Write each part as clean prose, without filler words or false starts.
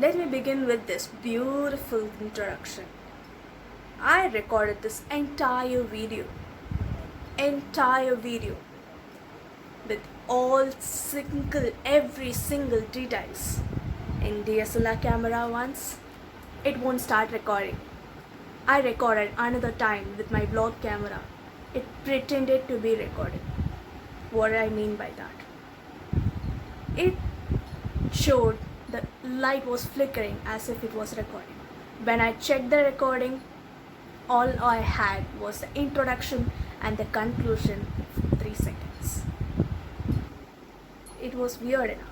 Let me begin with this beautiful introduction. I recorded this entire video with every single details in DSLR camera once. It won't start recording. I recorded another time with my vlog camera. It pretended to be recorded. What I mean by that? It showed the light was flickering as if it was recording. When I checked the recording, all I had was the introduction and the conclusion for 3 seconds. It was weird enough.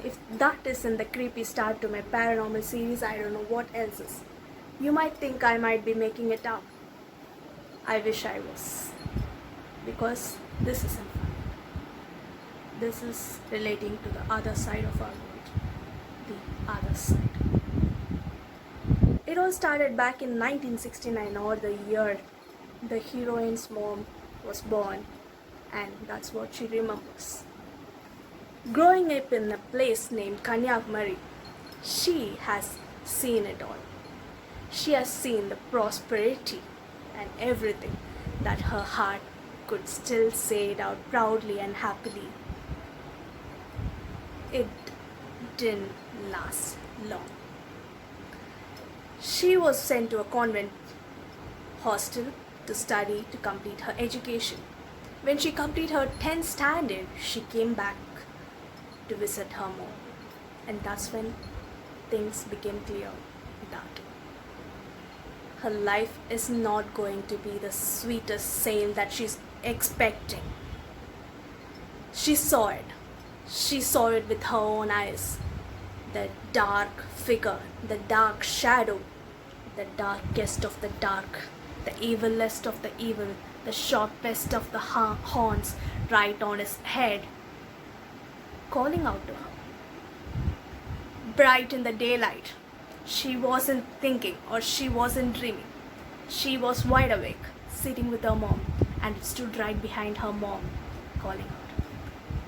If that isn't the creepy start to my paranormal series, I don't know what else is. You might think I might be making it up. I wish I was. Because this isn't fun. This is relating to the other side of our world. The other side. It all started back in 1969, or the year the heroine's mom was born, and that's what she remembers. Growing up in a place named Kanyakumari, she has seen it all. She has seen the prosperity and everything that her heart could still say it out proudly and happily. It didn't last long. She was sent to a convent hostel to study to complete her education. When she completed her 10th standard, she came back to visit her mom. And that's when things became clear that her life is not going to be the sweetest sail that she's expecting. She saw it. She saw it with her own eyes. The dark figure, the dark shadow, the darkest of the dark, the evilest of the evil, the sharpest of the horns right on his head, calling out to her. Bright in the daylight, she wasn't thinking or she wasn't dreaming. She was wide awake, sitting with her mom, and it stood right behind her mom, calling out,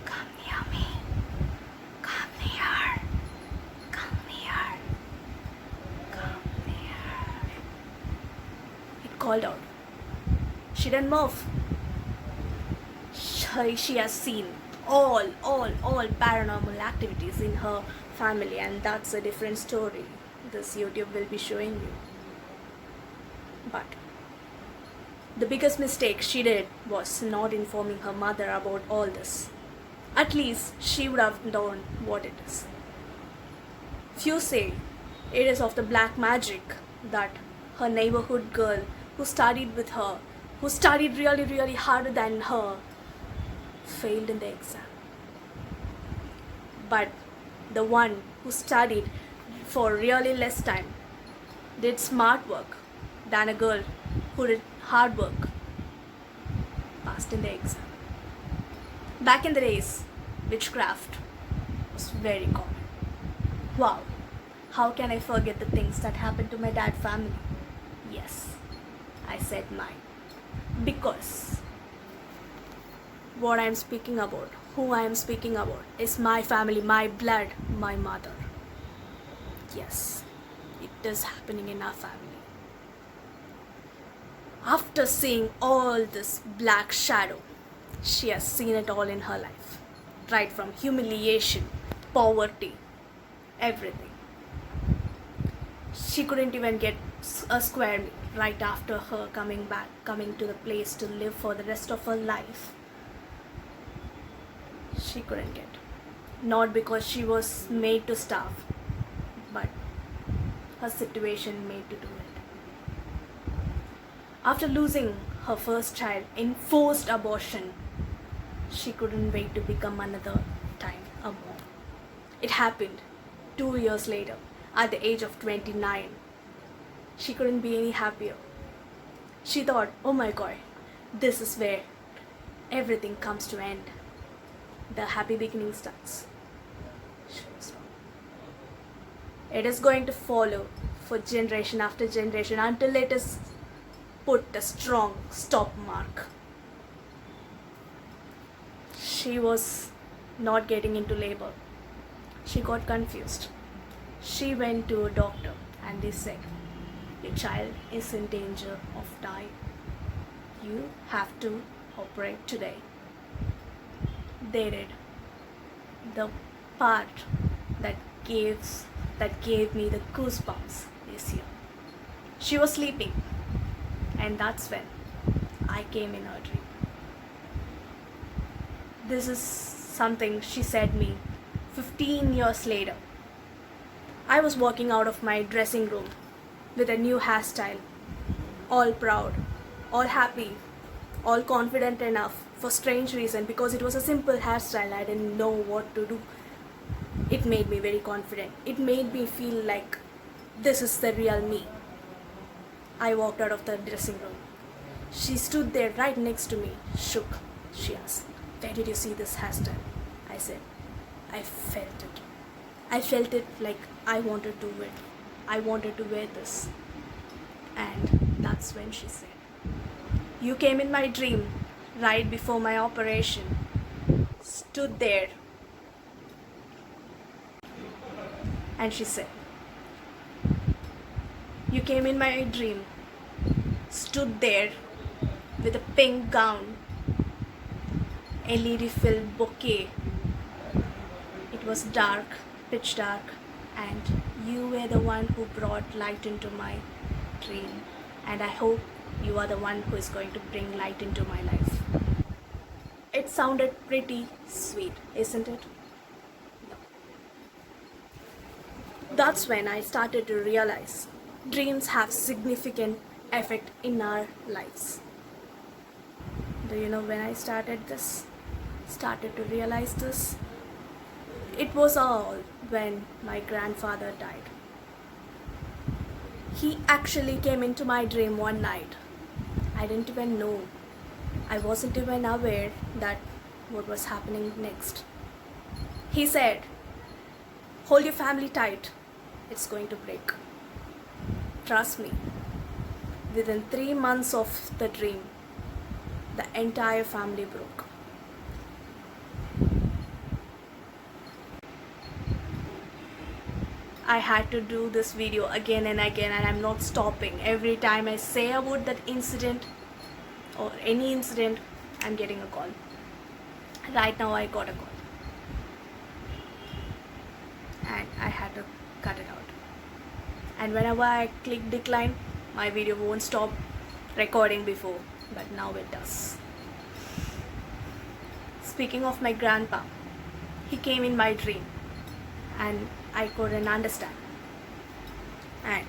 "Come near me, come near, come near, come near." It called out. She didn't move. She has seen all paranormal activities in her family, and that's a different story this YouTube will be showing you. But the biggest mistake she did was not informing her mother about all this. At least she would have known what it is. Few say it is of the black magic that her neighborhood girl who studied with her, who studied really harder than her, failed in the exam. But the one who studied for really less time, did smart work than a girl who did hard work, passed in the exam. Back in the days, witchcraft was very common. Wow, how can I forget the things that happened to my dad's family? Yes, I said mine. Because what I am speaking about, who I am speaking about, is my family, my blood, my mother. Yes, it is happening in our family. After seeing all this black shadow, she has seen it all in her life. Right from humiliation, poverty, everything. She couldn't even get a square meal right after her coming to the place to live for the rest of her life. She couldn't get. Not because she was made to starve, but her situation made to do it. After losing her first child in forced abortion, she couldn't wait to become another time a mom. It happened 2 years later, at the age of 29. She couldn't be any happier. She thought, oh my God, this is where everything comes to end. The happy beginning starts. She was wrong. It is going to follow for generation after generation until it is put a strong stop mark. She was not getting into labor. She got confused. She went to a doctor and they said, your child is in danger of dying. You have to operate today. They did. The part that gave me the goosebumps this year. She was sleeping, and that's when I came in her dream. This is something she said me 15 years later. I was walking out of my dressing room with a new hairstyle, all proud, all happy, all confident enough for strange reason, because it was a simple hairstyle. I didn't know what to do. It made me very confident. It made me feel like this is the real me. I walked out of the dressing room. She stood there right next to me, shook. She asked, where did you see this hairstyle? I said, I felt it. I felt it like I wanted to wear it. I wanted to wear this. And that's when she said, you came in my dream right before my operation, stood there, and she said, you came in my dream, stood there with a pink gown, LED filled bouquet. It was dark, pitch dark, and you were the one who brought light into my dream, and I hope you are the one who is going to bring light into my life. It sounded pretty sweet, isn't it? No. That's when I started to realize dreams have significant effect in our lives. Do you know when I started to realize this? It was all when my grandfather died. He actually came into my dream one night. I didn't even know. I wasn't even aware that what was happening next. He said, hold your family tight. It's going to break. Trust me. Within 3 months of the dream, the entire family broke. I had to do this video again and again, and I'm not stopping. Every time I say about that incident or any incident, I'm getting a call. Right now I got a call and I had to cut it out. And whenever I click decline, my video won't stop recording before, but now it does. Speaking of my grandpa, he came in my dream and I couldn't understand. And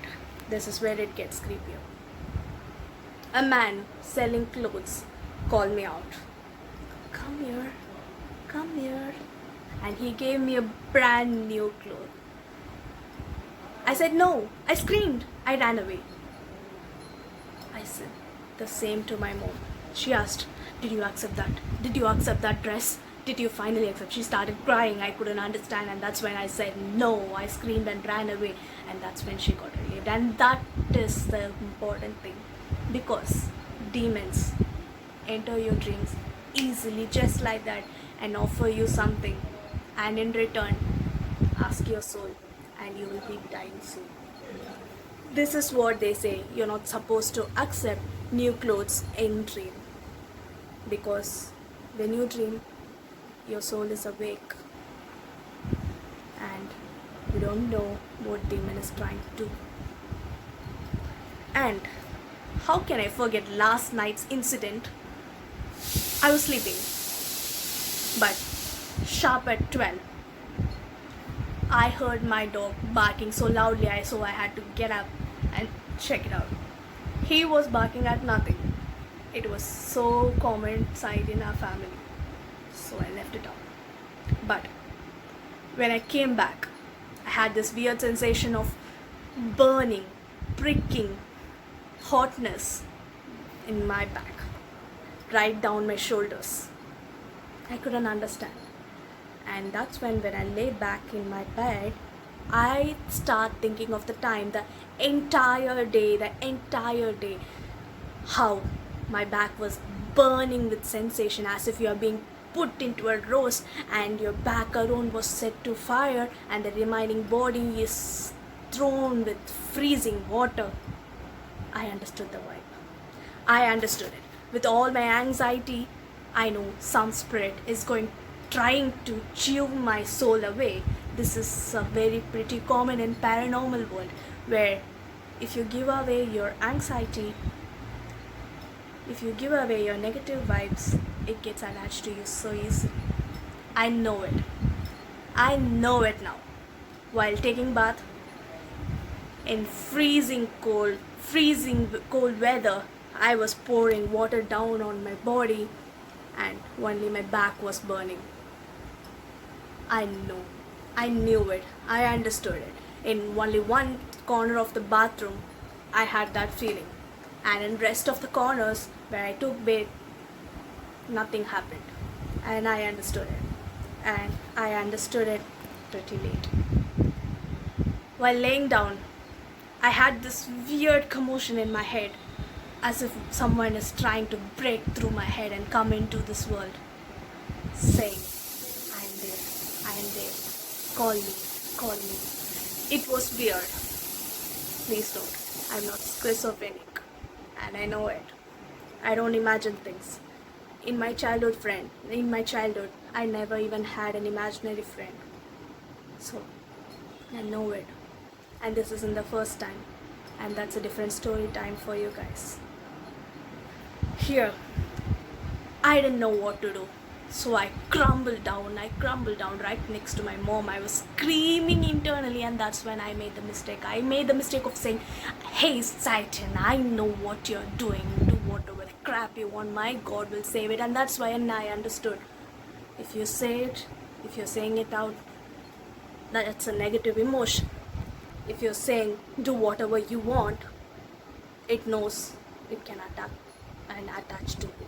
this is where it gets creepier. A man selling clothes called me out. Come here, come here. And he gave me a brand new cloth. I said no. I screamed. I ran away. I said the same to my mom. She asked, did you accept that? Did you accept that dress? Did you finally accept? She started crying. I couldn't understand, and that's when I said no. I screamed and ran away, and that's when she got relieved. And that is the important thing, because demons enter your dreams easily, just like that, and offer you something, and in return ask your soul, and you will be dying soon. This is what they say. You're not supposed to accept new clothes in dream, because when you dream, your soul is awake and you don't know what demon is trying to do. And how can I forget last night's incident? I was sleeping, but sharp at 12, I heard my dog barking so loudly, so I had to get up and check it out. He was barking at nothing. It was so common sight in our family, so I left it out. But when I came back, I had this weird sensation of burning, pricking, hotness in my back, right down my shoulders. I couldn't understand. And that's when I lay back in my bed, I start thinking of the time, the entire day, how my back was burning with sensation, as if you are being put into a roast and your back alone was set to fire and the remaining body is thrown with freezing water. I understood the vibe. I understood it. With all my anxiety, I know some spirit is trying to chew my soul away. This is a very pretty common in paranormal world where if you give away your anxiety, if you give away your negative vibes, it gets attached to you so easily. I know it. I know it now. While taking bath in freezing cold weather, I was pouring water down on my body and only my back was burning. I knew it, I understood it. In only one corner of the bathroom, I had that feeling. And in rest of the corners where I took bath, nothing happened. And I understood it. And I understood it pretty late. While laying down, I had this weird commotion in my head, as if someone is trying to break through my head and come into this world, saying, I am there, call me. It was weird. Please don't, I'm not schizophrenic, and I know it. I don't imagine things. In my childhood, I never even had an imaginary friend. So, I know it. And this isn't the first time. And that's a different story time for you guys. Here, I didn't know what to do. So I crumbled down right next to my mom. I was screaming internally, and that's when I made the mistake. I made the mistake of saying, hey Satan, I know what you're doing. Do whatever the crap you want. My God will save it. And that's why I understood. If you say it, if you're saying it out, that's a negative emotion. If you're saying do whatever you want, it knows it can attack and attach to you.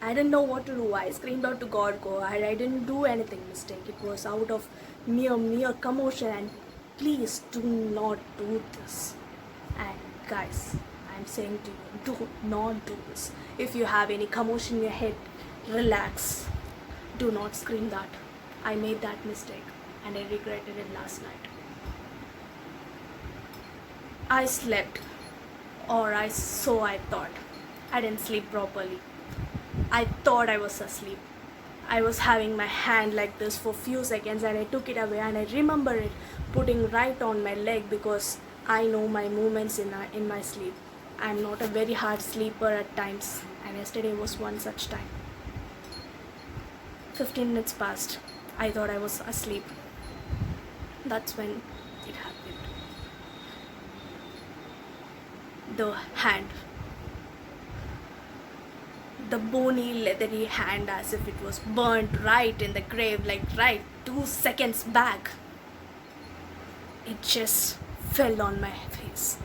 I didn't know what to do. I screamed out to God. I didn't do anything mistake. It was out of mere commotion, and please do not do this. And guys, I'm saying to you, do not do this. If you have any commotion in your head, relax. Do not scream that. I made that mistake and I regretted it last night. I slept, or so I thought. I didn't sleep properly. I thought I was asleep. I was having my hand like this for few seconds and I took it away, and I remember it putting right on my leg because I know my movements in my sleep. I'm not a very hard sleeper at times, and yesterday was one such time. 15 minutes passed. I thought I was asleep. That's when it happened. The hand, the bony leathery hand, as if it was burnt right in the grave, like right 2 seconds back. It just fell on my face,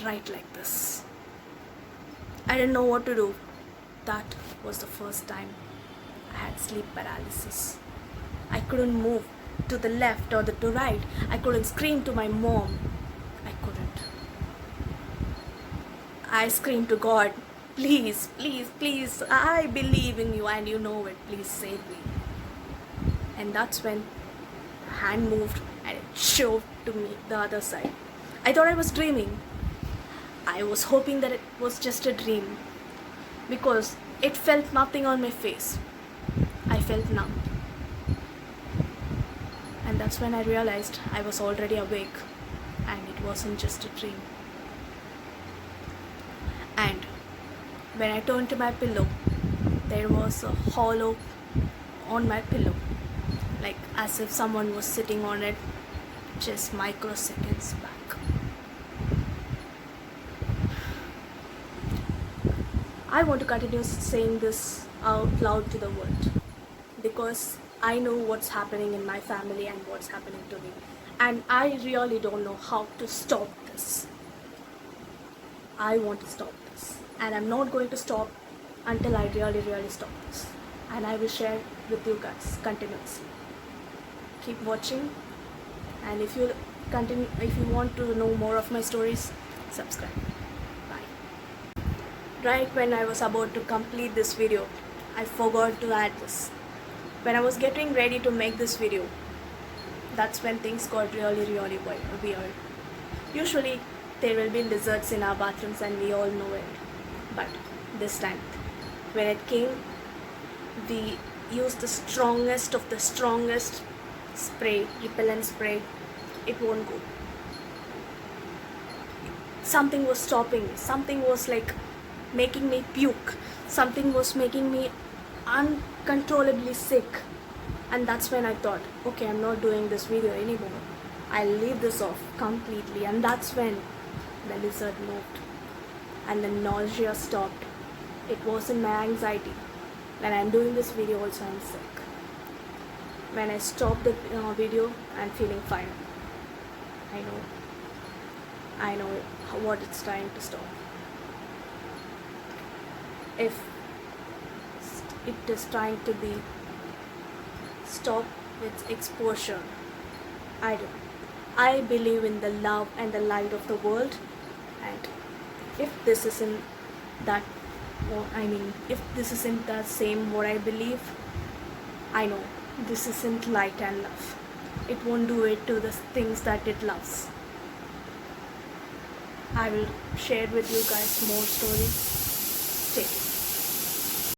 right like this. I didn't know what to do. That was the first time I had sleep paralysis. I couldn't move to the left or to right. I couldn't scream to my mom. I couldn't. I screamed to God, please, please, please, I believe in you and you know it, please save me. And that's when the hand moved and it shoved to me the other side. I thought I was dreaming. I was hoping that it was just a dream because it felt nothing on my face. I felt numb. And that's when I realized I was already awake and it wasn't just a dream. And when I turned to my pillow, there was a hollow on my pillow, like as if someone was sitting on it just microseconds back. I want to continue saying this out loud to the world because I know what's happening in my family and what's happening to me, and I really don't know how to stop this. I want to stop this, and I'm not going to stop until I really stop this, and I will share with you guys continuously. Keep watching, and if you want to know more of my stories, subscribe. Bye. Right when I was about to complete this video, I forgot to add this. When I was getting ready to make this video, that's when things got really weird. Usually there will be lizards in our bathrooms and we all know it. But this time, when it came, we used the strongest of the strongest spray, repellent spray. It won't go. Something was stopping me. Something was like making me puke. Something was making me uncontrollably sick. And that's when I thought, okay, I'm not doing this video anymore. I'll leave this off completely. And that's when the lizard moved and the nausea stopped. It wasn't my anxiety. When I'm doing this video also, I'm sick. When I stop the video, I'm feeling fine. I know what it's trying to stop. If it is trying to be stop its exposure, I don't. I believe in the love and the light of the world, and if this isn't that, if this isn't the same what I believe, I know this isn't light and love. It won't do it to the things that it loves. I will share with you guys more stories. Stay tuned.